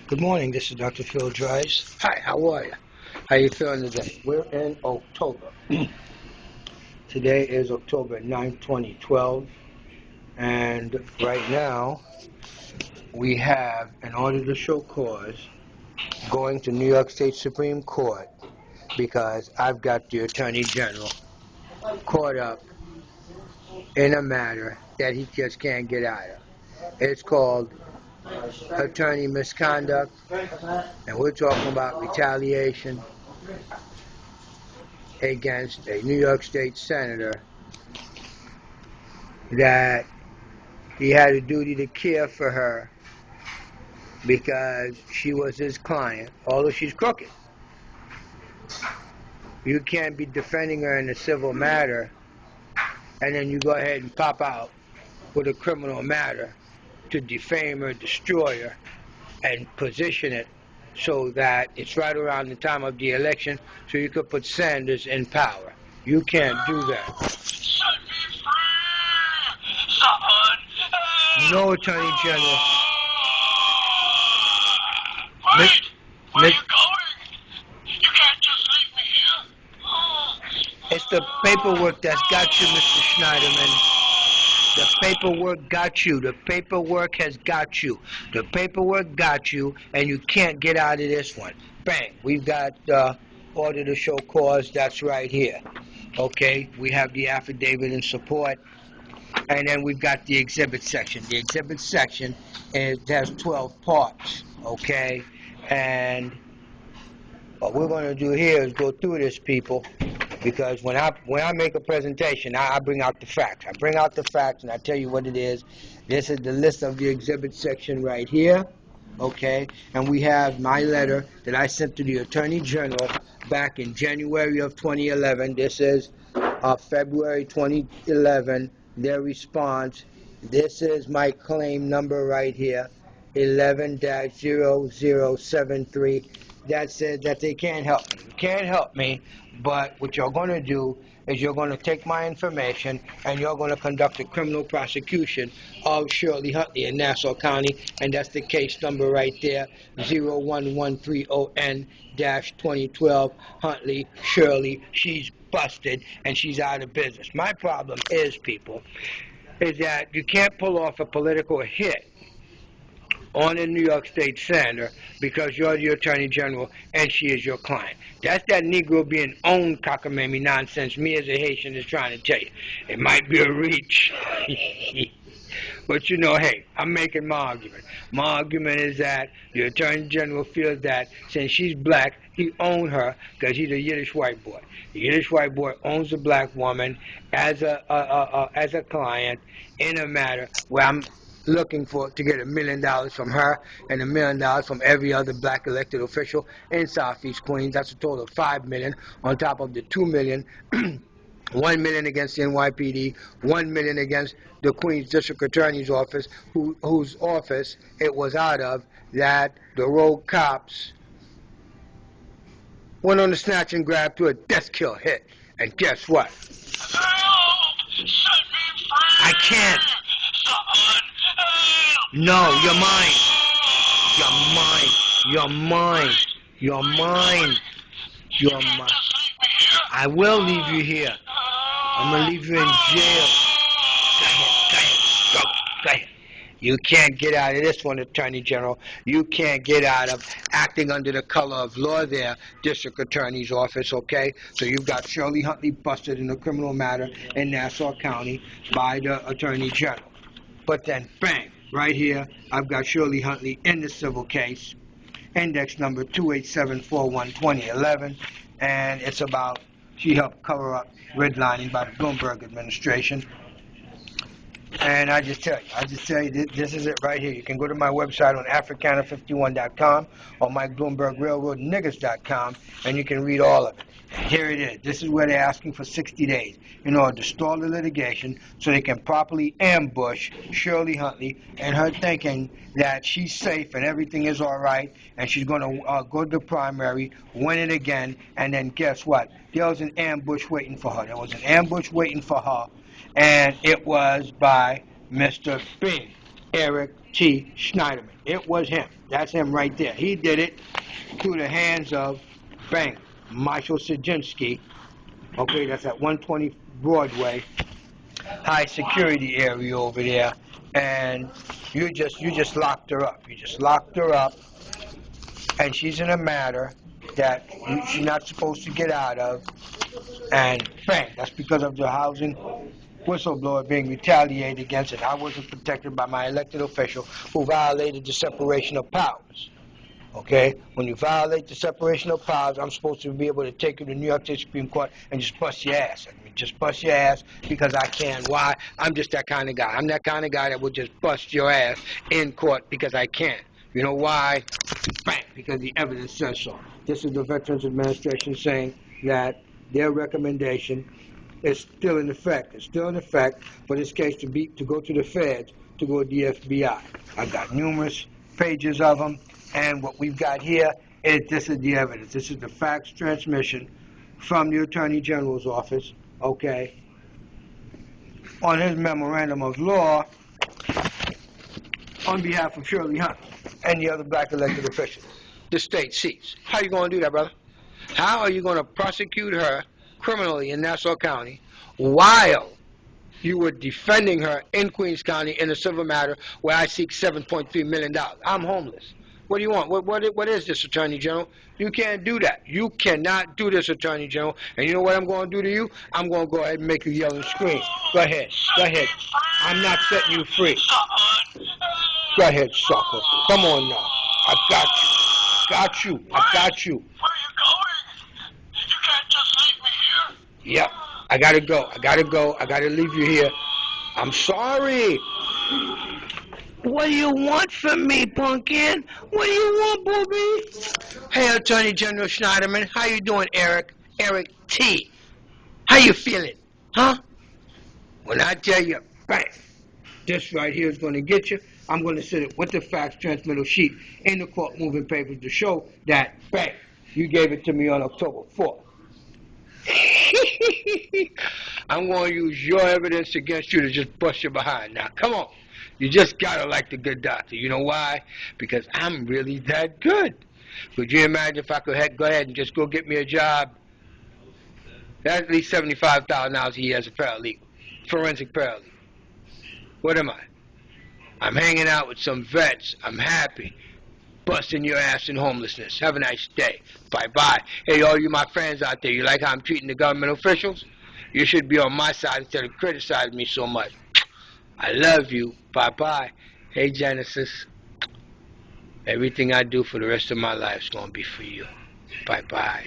Good morning, this is Dr. Phil DRICE. Hi, how are you? How you feeling today? We're in October. Today is October 9th, 2012, and right now we have an order to show cause going to New York State Supreme Court because I've got the Attorney General caught up in a matter that he just can't get out of. It's called attorney misconduct, and we're talking about retaliation against a New York State senator that he had a duty to care for her because she was his client, although she's crooked. You can't be defending her in a civil matter and then you go ahead and pop out with a criminal matter to defame her, destroy her, and position it so that it's right around the time of the election so you could put Sanders in power. You can't do that. No, Attorney General. Wait! Where are you going? You can't just leave me here. It's the paperwork that's got you, Mr. Schneiderman. The paperwork got you. The paperwork has got you. The paperwork got you, and you can't get out of this one. Bang. We've got order to show cause. That's right here. Okay? We have the affidavit in support. And then we've got the exhibit section. The exhibit section has 12 parts. Okay? And what we're going to do here is go through this, people, because when I make a presentation, I bring out the facts. I bring out the facts and I tell you what it is. This is the list of the exhibit section right here, okay? And we have my letter that I sent to the Attorney General back in January of 2011. This is February 2011, their response. This is my claim number right here, 11-0073. That said that they can't help me. You can't help me, but what you're going to do is you're going to take my information and you're going to conduct a criminal prosecution of Shirley Huntley in Nassau County, and that's the case number right there, 01130N-2012, Huntley, Shirley. She's busted and she's out of business. My problem is, people, is that you can't pull off a political hit on a New York State senator because you're the Attorney General and she is your client. That's that Negro being owned cockamamie nonsense me as a Haitian is trying to tell you. It might be a reach. But you know, hey, I'm making my argument. My argument is that the Attorney General feels that since she's black, he owns her because he's a Yiddish white boy. The Yiddish white boy owns a black woman as a client in a matter where I'm looking to get $1 million from her and $1 million from every other black elected official in Southeast Queens. That's a total of $5 million on top of the $2 million. $1 million against the NYPD, $1 million against the Queens District Attorney's office, whose office it was out of, that the rogue cops went on the snatch and grab to a death kill hit. And guess what? I can't. No, you're mine. You're mine. You're mine. You're mine. You're mine. I will leave you here. I'm going to leave you in jail. Go ahead. You can't get out of this one, Attorney General. You can't get out of acting under the color of law there, District Attorney's Office, okay? So you've got Shirley Huntley busted in a criminal matter in Nassau County by the Attorney General. But then, bang, right here, I've got Shirley Huntley in the civil case, index number 28741211, and it's about she helped cover up redlining by the Bloomberg administration. And I just tell you, this is it right here. You can go to my website on Africana51.com or my BloombergRailroadNiggers.com, and you can read all of it. And here it is. This is where they're asking for 60 days in order to stall the litigation so they can properly ambush Shirley Huntley and her thinking that she's safe and everything is all right and she's going to go to the primary, win it again, and then guess what? There was an ambush waiting for her. There was an ambush waiting for her. And it was by Mr. B, Eric T. Schneiderman. It was him. That's him right there. He did it through the hands of, bang, Michael Sajinsky. Okay, that's at 120 Broadway, high security area over there, and you just locked her up. You just locked her up, and she's in a matter that she's not supposed to get out of, and bang, that's because of the housing whistleblower being retaliated against, and I wasn't protected by my elected official who violated the separation of powers. Okay? When you violate the separation of powers, I'm supposed to be able to take you to New York State Supreme Court and just bust your ass. I mean, just bust your ass because I can. Why? I'm just that kind of guy. I'm that kind of guy that will just bust your ass in court because I can. You know why? Bang! Because the evidence says so. This is the Veterans Administration saying that their recommendation is still in effect. It's still in effect for this case to go to the feds, to go to the FBI. I've got numerous pages of them. And what we've got here is this is the evidence. This is the fax transmission from the Attorney General's office, okay, on his memorandum of law on behalf of Shirley Hunt and the other black elected officials. The state seats. How are you going to do that, brother? How are you going to prosecute her criminally in Nassau County while you were defending her in Queens County in a civil matter where I seek $7.3 million? I'm homeless. What do you want? What is this, Attorney General? You can't do that. You cannot do this, Attorney General. And you know what I'm going to do to you? I'm going to go ahead and make you yell and scream. Go ahead. Go ahead. I'm not setting you free. Go ahead, sucker. Come on now. I got you. Got you. I got you. Where are you going? You can't just leave me here. Yep. I got to go. I got to go. I got to leave you here. I'm sorry. What do you want from me, pumpkin? What do you want, booby? Hey, Attorney General Schneiderman. How you doing, Eric? Eric T. How you feeling? Huh? When I tell you, bang, this right here is going to get you, I'm going to sit it with the fax transmittal sheet in the court moving papers to show that, bang, you gave it to me on October 4th. I'm going to use your evidence against you to just bust your behind. Now, come on. You just got to like the good doctor. You know why? Because I'm really that good. Could you imagine if I could go ahead and just go get me a job? That's at least $75,000 a year as a paralegal, forensic paralegal. What am I? I'm hanging out with some vets. I'm happy. Busting your ass in homelessness. Have a nice day. Bye-bye. Hey, all you my friends out there, you like how I'm treating the government officials? You should be on my side instead of criticizing me so much. I love you. Bye-bye. Hey, Genesis. Everything I do for the rest of my life is going to be for you. Bye-bye.